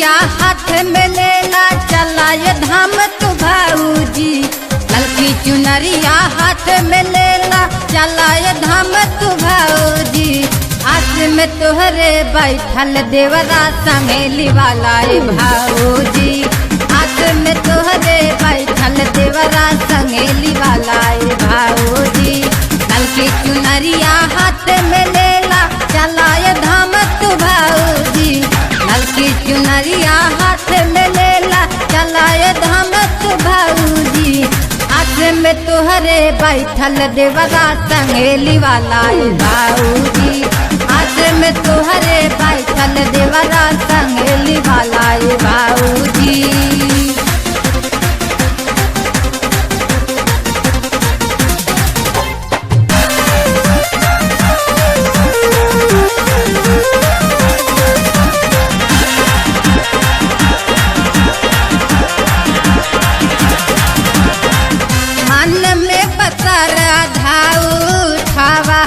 चुनरिया हाथ में लेला चला ये धाम तू भाऊजी। ललकी चुनरिया हाथ में लेला चला ये धाम तू भाऊजी। आस में तोहरे बैठल देवरा समेली वाला ए भाऊजी। आस में तोहरे बैठल देवरा समेली वाला ए भाऊजी। ललकी चुनरिया हाथ में लेला चला ये धाम तू भाऊजी। ललकी चुनरिया हाथ में लेला चला ये धाम तू भाऊजी। आस में तोहरे बैठल देवरा समेली वाला ए भाऊजी। आस में तोहरे बैठल देवरा समेली वाला ए भाऊजी।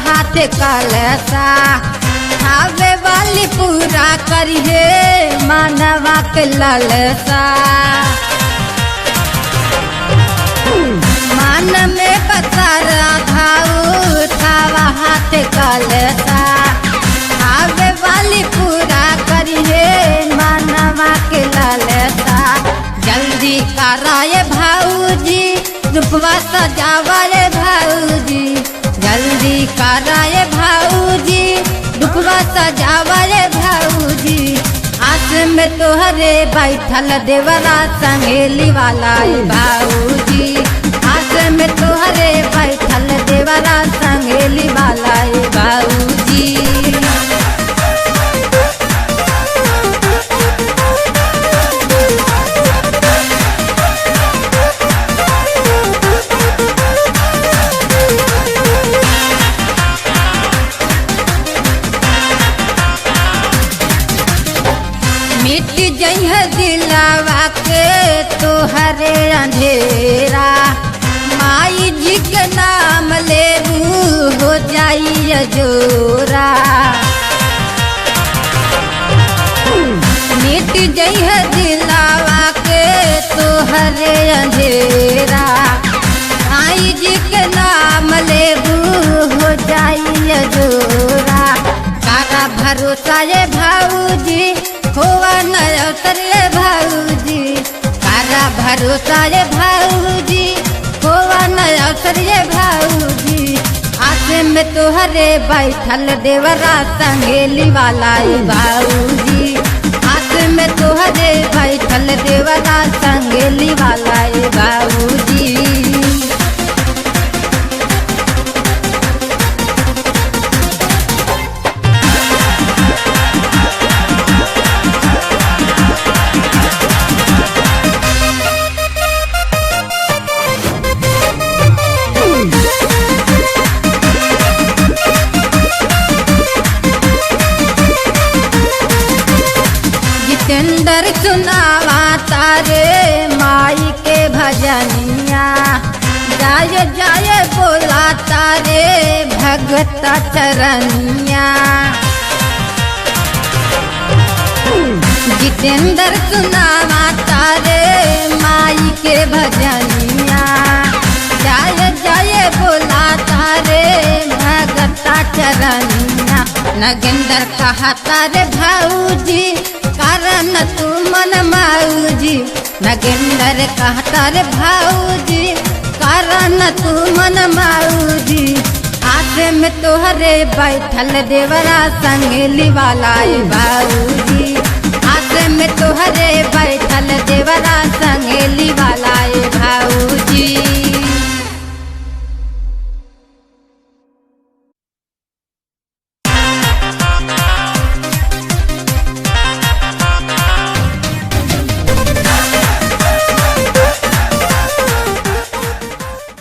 हाथ कलसा खावे वाली पूरा करिए मानवा के ललसा। मान में पत्थर धाऊ खावा हाथ कलसा खावे वाली पूरा करिए मानवा के ललसा। जल्दी कराए भाऊजी रूपवा सजावाए भाऊजी। जल्दी कराए भाऊजी दुखवा सजावाए भाऊजी। आस में तोहरे बैठल देवरा समेली वाला ए भाऊजी। आस में तोहरे बैठल देवरा समेली वाला ए भाऊजी। मिट जइह दिलावा के तोहरे अंधेरा। माई जी के नाम ले हो जाई जोरा। मिट जइह दिलावा के तोहरे अंधेरा। माई जी के नाम ले हो जाई जोरा। सारा भरोसा ये भाऊजी होवा न अवसरे भाऊजी। सारा भरोसा ये भाऊजी होवा न अवसरे भाऊजी। आस में तोहरे बैठल देवरा समेली वाला ए भाऊजी। आस में तोहरे बैठल देवरा समेली वाला ए भाऊजी। जितेंद्र सुनावा तारे माई के भजनिया। जाय जाय बोला तारे भगत चरनिया। जितेंद्र सुनावा तारे माई के भजनिया। जाय जाय बोला तारे भगत चरनिया। नगेंद्र कहा तारे भाऊजी कारण तू मन माऊजी। नगेंद्र कहता रे भाऊजी कारण तू मन माऊजी। आस में तोहरे बैठल देवरा समेली वाला ए भाऊजी। आस में तोहरे बैठल देवरा समेली वाला